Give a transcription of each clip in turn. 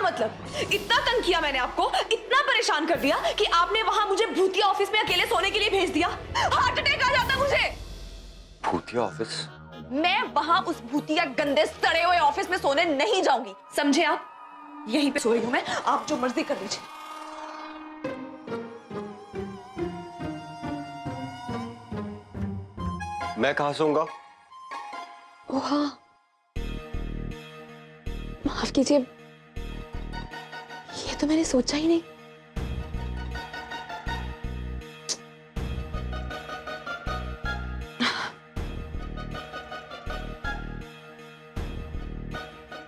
मतलब? इतना तंग किया मैंने आपको, इतना परेशान कर दिया कि आपने वहां मुझे भूतिया ऑफिस में अकेले सोने के लिए भेज दिया। हार्ट अटैक आ जाता मुझे। भूतिया ऑफिस? मैं वहां उस भूतिया गंदे सड़े हुए ऑफिस में सोने नहीं जाऊंगी, समझे आप? यहीं पे सोई हूं मैं, आप जो मर्जी कर लीजिए। मैं कहां सोऊंगा? ओ हाँ, माफ कीजिए, ये तो मैंने सोचा ही नहीं।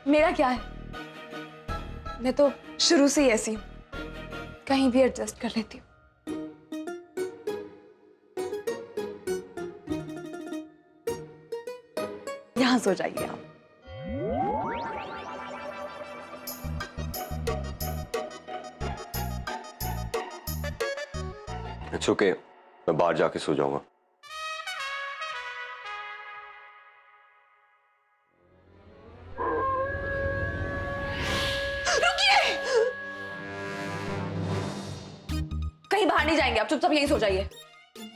मेरा क्या है, मैं तो शुरू से ही ऐसी हूं, कहीं भी एडजस्ट कर लेती हूँ। यहां सो जाइए आप। इट्स ओके, मैं बाहर जाके सो जाऊंगा। कहीं बाहर नहीं जाएंगे आप, चुपचाप यहीं सो जाइए।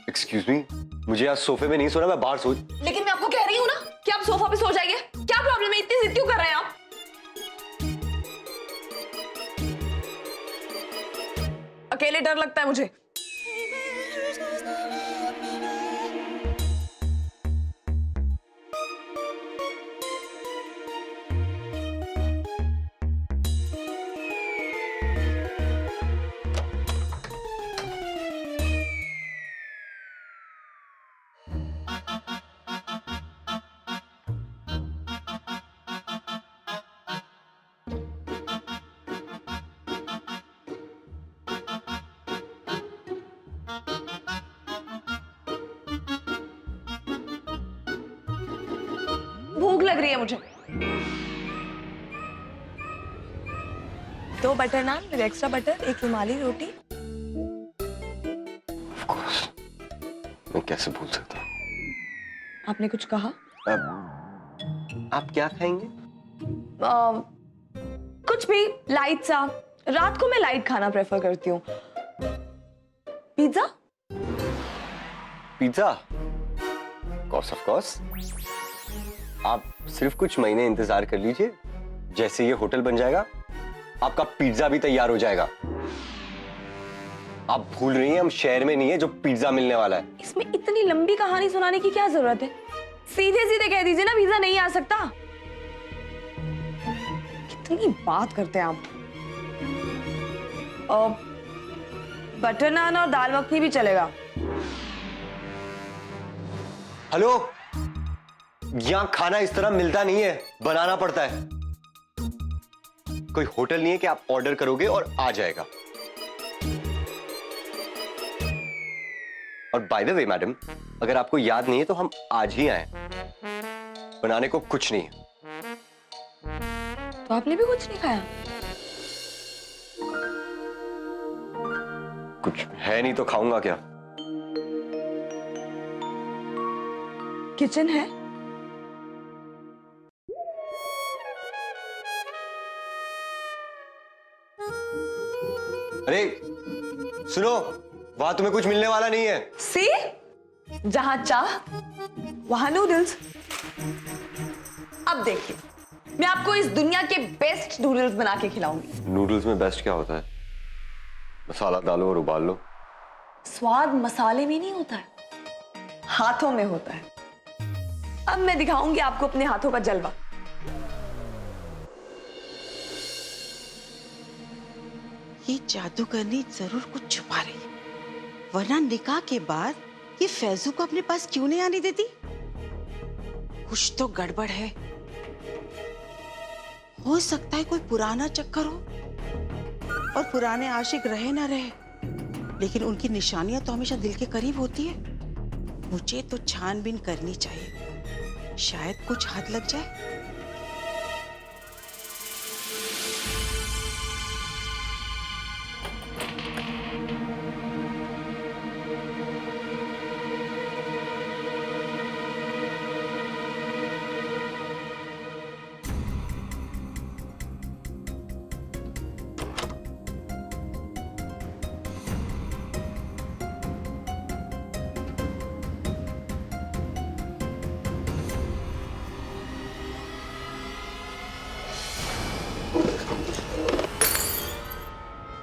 एक्सक्यूज मी, मुझे आज सोफे में नहीं सोना, मैं बाहर सो। लेकिन मैं आपको कह रही हूँ ना कि आप सोफा पे सो जाइए। क्या प्रॉब्लम है, इतनी जिद क्यों कर रहे हैं आप? अकेले डर लगता है मुझे। भूख लग रही है मुझे। 2 butter naan with extra butter, 1 रुमाली रोटी। Of course, मैं कैसे भूल सकता हूँ? आपने कुछ कहा? आप क्या खाएंगे? कुछ भी लाइट सा। रात को मैं लाइट खाना प्रेफर करती हूँ। पिज्जा? पिज्जा? Of course. आप सिर्फ कुछ महीने इंतजार कर लीजिए, जैसे ये होटल बन जाएगा आपका पिज्जा भी तैयार हो जाएगा। आप भूल रही हैं हम शहर में नहीं है जो पिज्जा मिलने वाला है। इसमें इतनी लंबी कहानी सुनाने की क्या जरूरत है? सीधे सीधे कह दीजिए ना पिज्जा नहीं आ सकता। कितनी बात करते हैं आप। बटर नान और दाल मखनी भी चलेगा। हेलो, यहां खाना इस तरह मिलता नहीं है, बनाना पड़ता है। कोई होटल नहीं है कि आप ऑर्डर करोगे और आ जाएगा। और बाय द वे मैडम, अगर आपको याद नहीं है तो हम आज ही आए, बनाने को कुछ नहीं है। तो आपने भी कुछ नहीं खाया? कुछ है नहीं तो खाऊंगा क्या? किचन है? अरे सुनो, वहां तुम्हें कुछ मिलने वाला नहीं है। सी, जहां चाह वहां नूडल्स। अब देखिए, मैं आपको इस दुनिया के बेस्ट नूडल्स बना के खिलाऊंगी। नूडल्स में बेस्ट क्या होता है? मसाला डालो और उबाल लो। स्वाद मसाले में नहीं होता है, हाथों में होता है। अब मैं दिखाऊंगी आपको अपने हाथों का जलवा। ये जादूगरनी जरूर कुछ छुपा रही है, वरना निकाह के बाद ये फैजू को अपने पास क्यों नहीं आने देती? कुछ तो गड़बड़ है। हो सकता है कोई पुराना चक्कर हो, और पुराने आशिक रहे ना रहे, लेकिन उनकी निशानियां तो हमेशा दिल के करीब होती है। मुझे तो छानबीन करनी चाहिए, शायद कुछ हाथ लग जाए।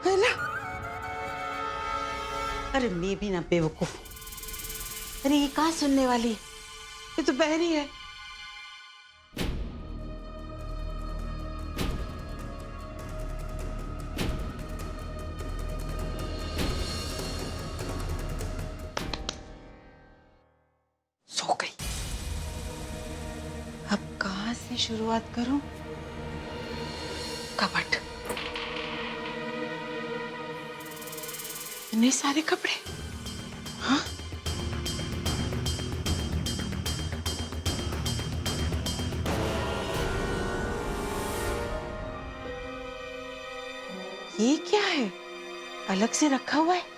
है ना? अरे मैं भी ना बेवकूफ। अरे ये कहाँ सुनने वाली है? ये तो बहरी है। सो गई। अब कहाँ से शुरुआत करूं? कपट। इतने सारे कपड़े। हाँ? ये क्या है? अलग से रखा हुआ है।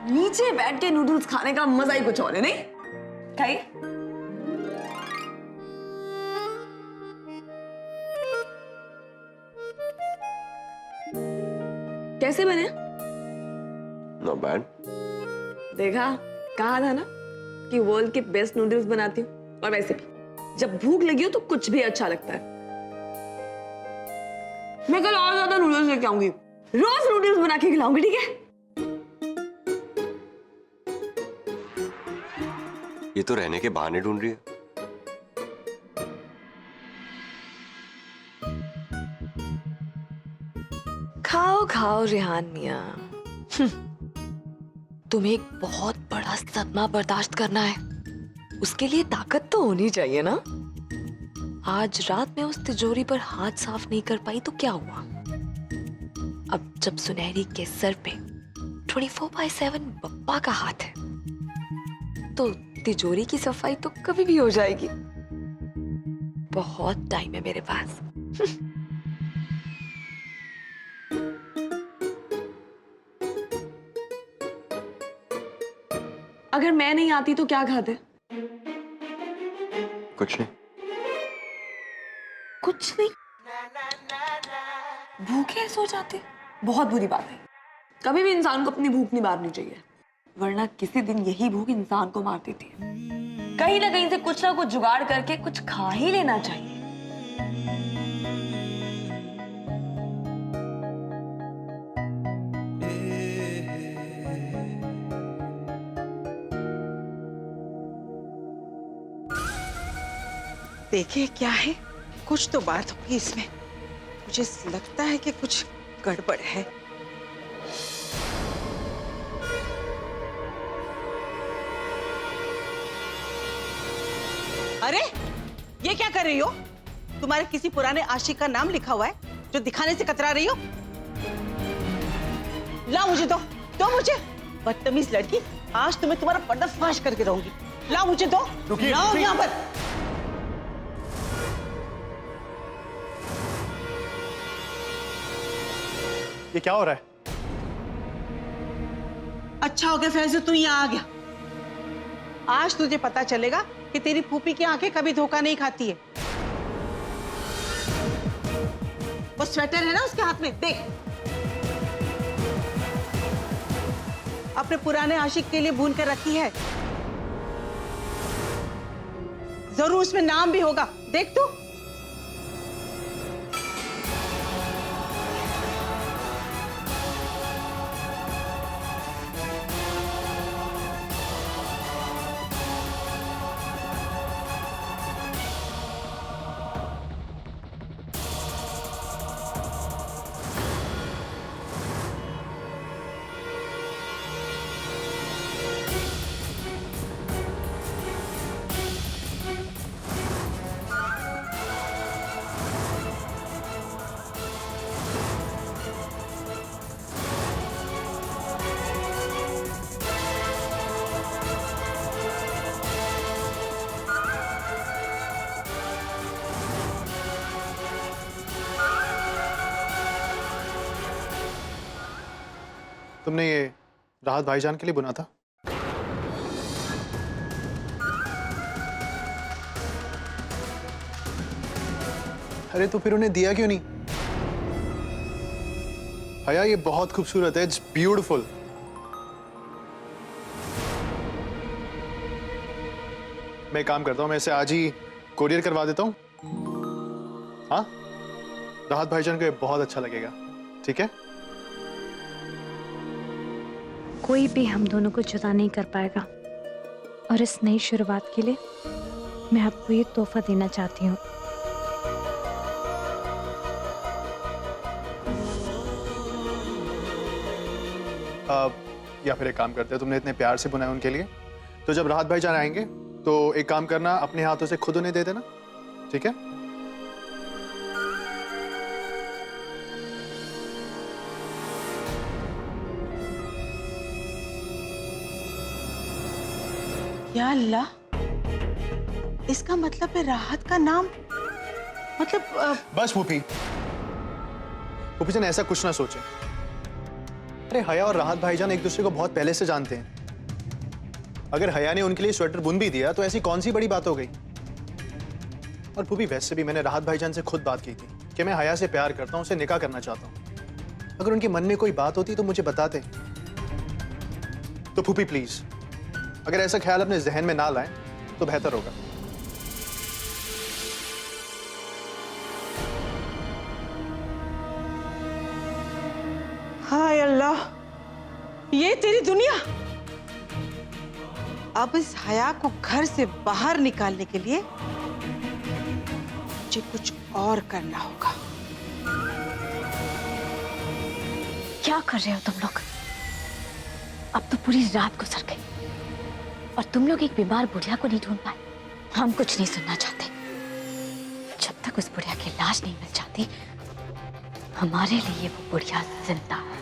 नीचे बैठ के नूडल्स खाने का मजा ही कुछ और है, नहीं? खाइए। कैसे बने? Not bad. देखा, कहा था ना कि वर्ल्ड के बेस्ट नूडल्स बनाती हूँ। और वैसे भी जब भूख लगी हो तो कुछ भी अच्छा लगता है। मैं कल और ज्यादा नूडल्स लेके आऊंगी, रोज नूडल्स बना के खिलाऊंगी, ठीक है? ये तो रहने के बहाने ढूंढ रही है। खाओ खाओ रेहान मियां। तुम्हें एक बहुत बड़ा सदमा बर्दाश्त करना है, उसके लिए ताकत तो होनी चाहिए ना। आज रात में उस तिजोरी पर हाथ साफ नहीं कर पाई तो क्या हुआ? अब जब सुनहरी के सर पे 24/7 बप्पा का हाथ है तो तिजोरी की सफाई तो कभी भी हो जाएगी। बहुत टाइम है मेरे पास। अगर मैं नहीं आती तो क्या खाते? कुछ नहीं। कुछ नहीं? भूखे सो जाते? बहुत बुरी बात है। कभी भी इंसान को अपनी भूख नहीं मारनी चाहिए, वरना किसी दिन यही भूख इंसान को मार देती है। कहीं ना कहीं से कुछ ना कुछ जुगाड़ करके कुछ खा ही लेना चाहिए। देखिए क्या है, कुछ तो बात होगी इसमें। मुझे लगता है कि कुछ गड़बड़ है। अरे ये क्या कर रही हो? तुम्हारे किसी पुराने आशिक का नाम लिखा हुआ है जो दिखाने से कतरा रही हो? लाओ मुझे, दो मुझे। बदतमीज लड़की, आज तो मैं तुम्हारा पर्दाफाश करके रहूंगी। लाओ मुझे दो, रुकिए, लाओ रुकिए। यहाँ पर। ये क्या हो रहा है? अच्छा हो गया फैजू तू यहाँ आ गया। आज तुझे पता चलेगा कि तेरी फूफी की आंखें कभी धोखा नहीं खाती है। वो स्वेटर है ना उसके हाथ में, देख। अपने पुराने आशिक के लिए भून कर रखी है। जरूर उसमें नाम भी होगा, देख तू। तुमने ये राहत भाईजान के लिए बुना था? अरे तो फिर उन्हें दिया क्यों नहीं? हया ये बहुत खूबसूरत है, इट्स ब्यूटीफुल। मैं एक काम करता हूँ, मैं इसे आज ही कोरियर करवा देता हूँ। हाँ, राहत भाईजान को ये बहुत अच्छा लगेगा। ठीक है? कोई भी हम दोनों को जुदा नहीं कर पाएगा, और इस नई शुरुआत के लिए मैं आपको ये तोहफा देना चाहती हूँ। या फिर एक काम करते हैं, तुमने इतने प्यार से बुनाया उनके लिए, तो जब राहत भाईजान आएंगे तो एक काम करना, अपने हाथों से खुद उन्हें दे देना। ठीक है? या अल्लाह, इसका मतलब है राहत का नाम, मतलब बस फूफी, फूफी जान ऐसा कुछ ना सोचे। अरे हया और राहत भाईजान एक दूसरे को बहुत पहले से जानते हैं। अगर हया ने उनके लिए स्वेटर बुन भी दिया तो ऐसी कौन सी बड़ी बात हो गई। और फूफी वैसे भी मैंने राहत भाईजान से खुद बात की थी कि मैं हया से प्यार करता हूं, उसे निकाह करना चाहता हूं। अगर उनके मन में कोई बात होती तो मुझे बताते। तो फूफी प्लीज, अगर ऐसा ख्याल अपने जहन में ना लाएं तो बेहतर होगा। हाय अल्लाह, ये तेरी दुनिया। अब इस हया को घर से बाहर निकालने के लिए मुझे कुछ और करना होगा। क्या कर रहे हो तुम लोग? अब तो पूरी रात गुजर गई और तुम लोग एक बीमार बुढ़िया को नहीं ढूंढ पाए। हम कुछ नहीं सुनना चाहते। जब तक उस बुढ़िया की लाश नहीं मिल जाती, हमारे लिए वो बुढ़िया जिंदा है।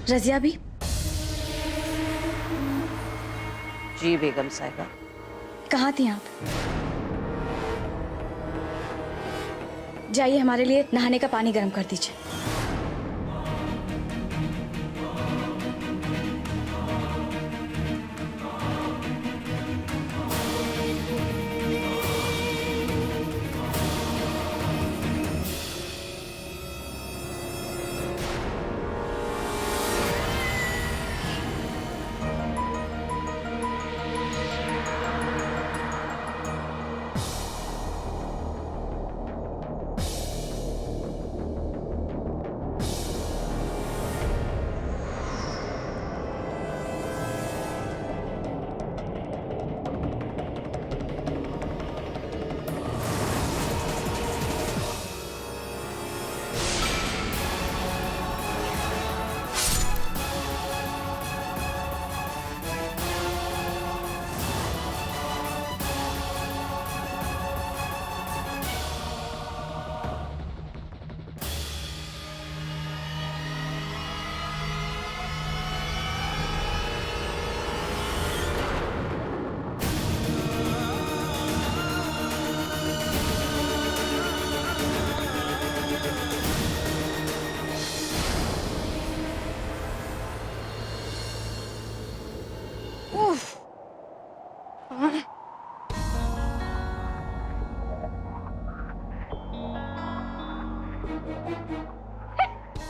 रजिया भी? जी बेगम साहिबा। कहाँ थी आप? जाइए हमारे लिए नहाने का पानी गर्म कर दीजिए।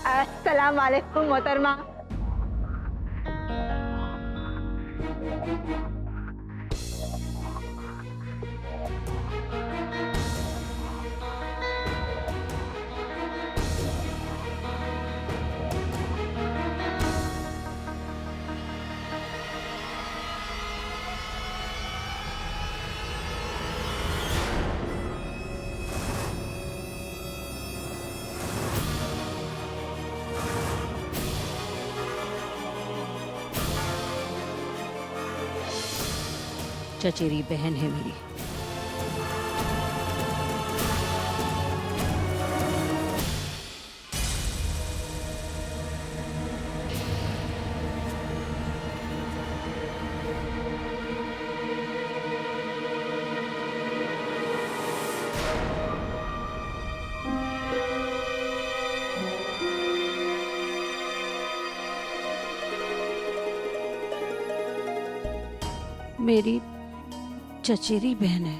अस्सलाम वालेकुम मोहतरमा। चचेरी बहन है मेरी। मेरी चचेरी बहन है।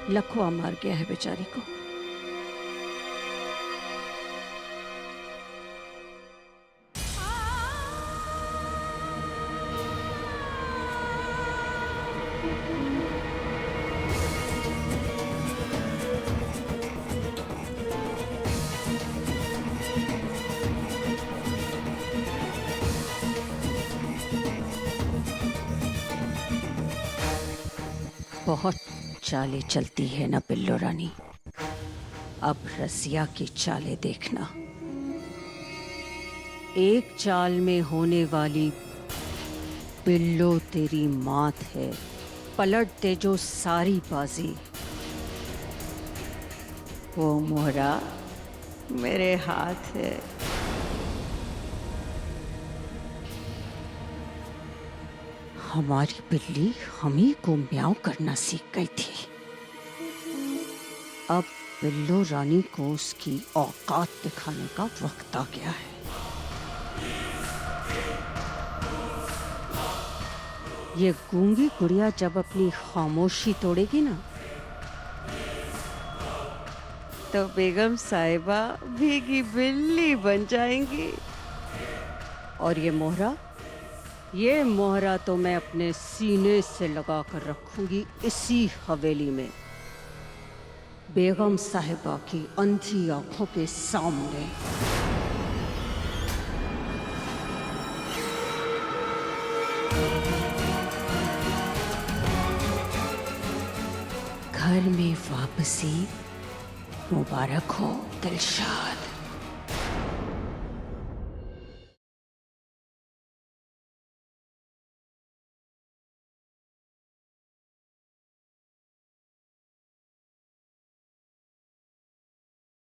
लखवा मार गया है बेचारी को। बहुत चालें चलती है ना बिल्लो रानी। अब रसिया की चालें देखना। एक चाल में होने वाली बिल्लो तेरी मात है, पलट दे जो सारी बाजी। वो मोहरा मेरे हाथ है। हमारी बिल्ली हम ही को म्याऊं करना सीख गई थी। अब बिल्लो रानी को उसकी औकात दिखाने का वक्त आ गया है। ये गूंगी गुड़िया जब अपनी खामोशी तोड़ेगी ना, तो बेगम साहिबा भीगी बिल्ली बन जाएंगी। और ये मोहरा तो मैं अपने सीने से लगा कर रखूंगी इसी हवेली में, बेगम साहिबा की अंधी आंखों के सामने। घर में वापसी मुबारक हो दिलशाद।